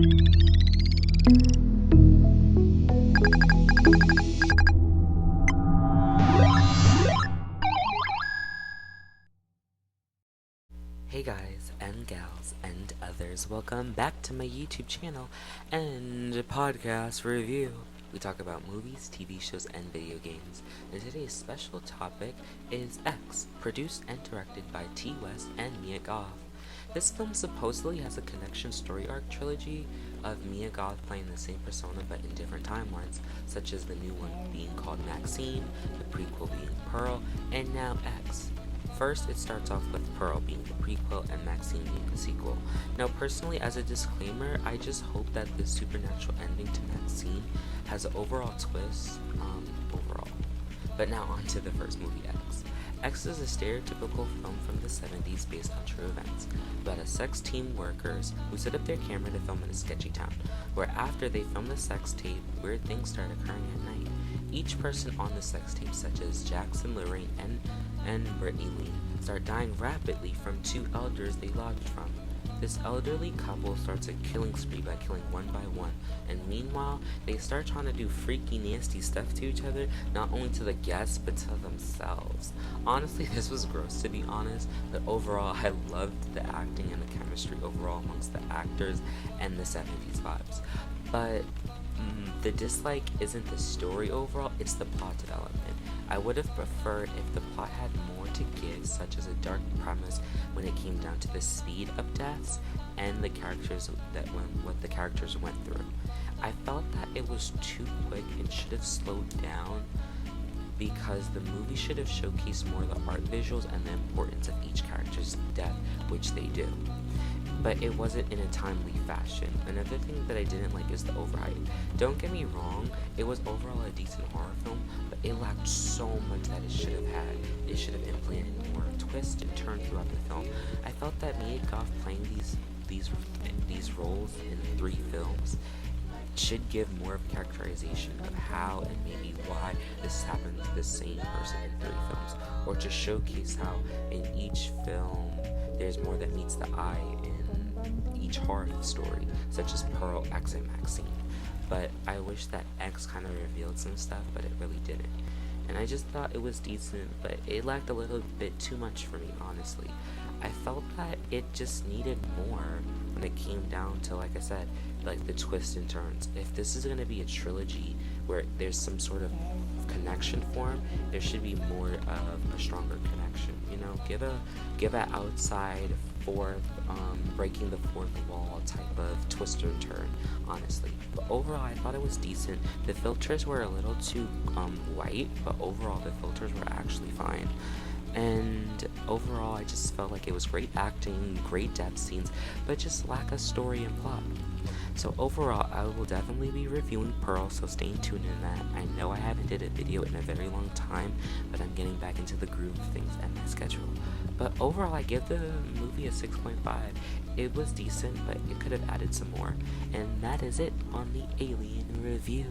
Hey guys and gals and others, welcome back to my YouTube channel and podcast review. We talk about movies, TV shows, and video games. And today's special topic is X, produced and directed by T. West and Mia Goth. This film supposedly has a connection story arc trilogy of Mia Goth playing the same persona but in different timelines, such as the new one being called Maxine, the prequel being Pearl, and now X. First, it starts off with Pearl being the prequel and Maxine being the sequel. Now, personally, as a disclaimer, I just hope that the supernatural ending to Maxine has an overall twist, overall. But now on to the first movie, X. X is a stereotypical film from the 70s based on true events about a sex team workers who set up their camera to film in a sketchy town, where after they film the sex tape, weird things start occurring at night. Each person on the sex tape, such as Jackson, Lorraine, and Brittany Lee, start dying rapidly from two elders they lodged from. This elderly couple starts a killing spree by killing one by one, and meanwhile, they start trying to do freaky, nasty stuff to each other, not only to the guests, but to themselves. Honestly, this was gross to be honest, but overall, I loved the acting and the chemistry overall amongst the actors and the 70s vibes. But the dislike isn't the story overall, it's the plot development. I would have preferred if the plot had more to give, such as a dark premise when it came down to the speed of deaths and the characters what the characters went through. I felt that it was too quick and should have slowed down, because the movie should have showcased more of the art visuals and the importance of each character's death, which they do. But it wasn't in a timely fashion. Another thing that I didn't like is the overhype. Don't get me wrong, it was overall a decent horror film, but it lacked so much that it should have had. It should have implanted more twists and turns throughout the film. I felt that Mia Goth playing these roles in 3 films should give more of characterization of how and maybe why this happened to the same person in 3 films, or to showcase how in each film there's more that meets the eye in each horror story, such as Pearl, X, and Maxine. But I wish that X kind of revealed some stuff, but it really didn't. And I just thought it was decent, but it lacked a little bit too much for me, honestly. I felt that it just needed more when it came down to, like I said, like the twists and turns. If this is going to be a trilogy where there's some sort of connection form, there should be more of a stronger connection, you know. Give a outside fourth, breaking the fourth wall type of twist and turn, honestly. But overall, I thought it was decent. The filters were a little too white, but overall the filters were actually fine. And overall, I just felt like it was great acting, great depth scenes, but just lack of story and plot. So overall, I will definitely be reviewing Pearl, so stay tuned in that. I know I haven't did a video in a very long time, but I'm getting back into the groove of things and my schedule. But overall, I give the movie a 6.5. It was decent, but it could have added some more. And that is it on the Alien review.